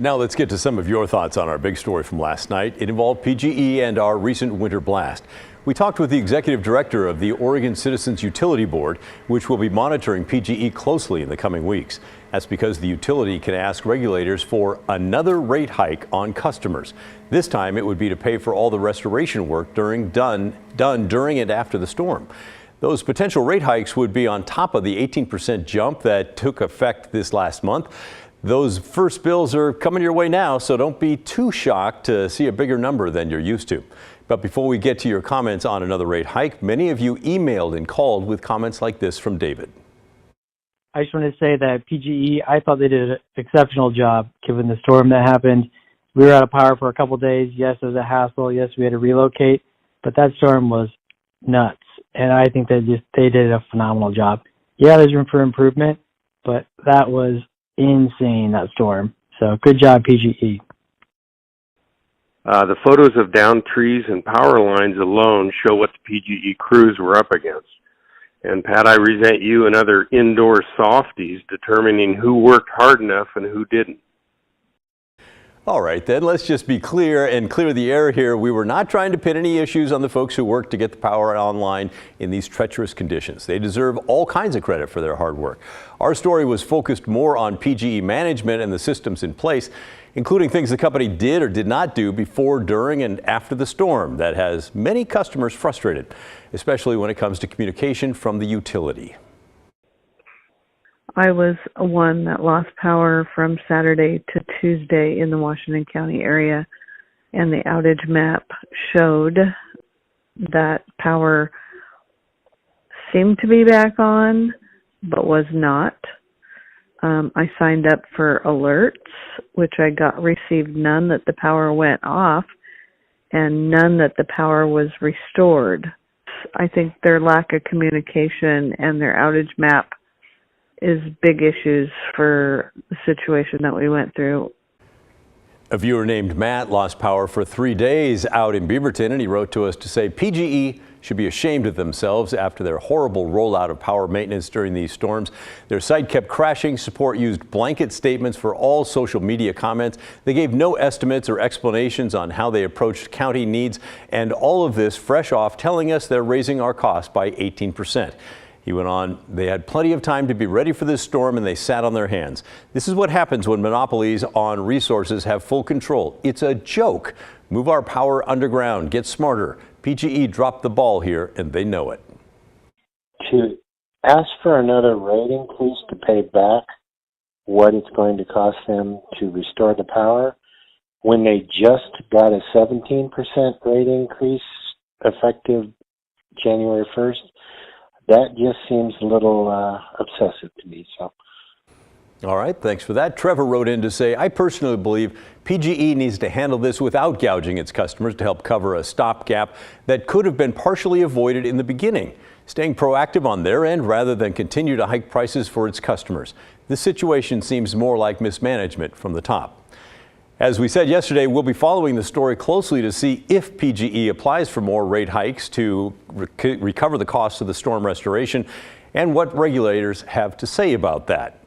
Now let's get to some of your thoughts on our big story from last night. It involved PGE and our recent winter blast. We talked with the executive director of the Oregon Citizens Utility Board, which will be monitoring PGE closely in the coming weeks. That's because the utility can ask regulators for another rate hike on customers. This time it would be to pay for all the restoration work done during and after the storm. Those potential rate hikes would be on top of the 18% jump that took effect this last month. Those first bills are coming your way now, so don't be too shocked to see a bigger number than you're used to. But before we get to your comments on another rate hike, many of you emailed and called with comments like this from David. I just want to say that PGE, I thought they did an exceptional job given the storm that happened. We were out of power for a couple of days. Yes, it was a hassle. Yes, we had to relocate, but that storm was nuts. And I think they did a phenomenal job. Yeah, there's room for improvement, but that was insane, that storm. So good job, PGE. The photos of downed trees and power lines alone show what the PGE crews were up against. And Pat, I resent you and other indoor softies determining who worked hard enough and who didn't. All right, then let's just be clear and clear the air here. We were not trying to pin any issues on the folks who worked to get the power online in these treacherous conditions. They deserve all kinds of credit for their hard work. Our story was focused more on PGE management and the systems in place, including things the company did or did not do before, during, and after the storm that has many customers frustrated, especially when it comes to communication from the utility. I was one that lost power from Saturday to Tuesday in the Washington County area, and the outage map showed that power seemed to be back on, but was not. I signed up for alerts, which I received none that the power went off, and none that the power was restored. I think their lack of communication and their outage map is big issues for the situation that we went through. A viewer named Matt lost power for 3 days out in Beaverton, and he wrote to us to say PGE should be ashamed of themselves after their horrible rollout of power maintenance during these storms. Their site kept crashing. Support used blanket statements for all social media comments. They gave no estimates or explanations on how they approached county needs, and all of this fresh off telling us they're raising our cost by 18%. He went on, they had plenty of time to be ready for this storm and they sat on their hands. This is what happens when monopolies on resources have full control. It's a joke. Move our power underground, get smarter. PGE dropped the ball here and they know it. To ask for another rate increase to pay back what it's going to cost them to restore the power when they just got a 17% rate increase effective January 1st, that just seems a little obsessive to me. So. All right, thanks for that. Trevor wrote in to say, I personally believe PGE needs to handle this without gouging its customers to help cover a stopgap that could have been partially avoided in the beginning, staying proactive on their end rather than continue to hike prices for its customers. This situation seems more like mismanagement from the top. As we said yesterday, we'll be following the story closely to see if PGE applies for more rate hikes to recover the costs of the storm restoration and what regulators have to say about that.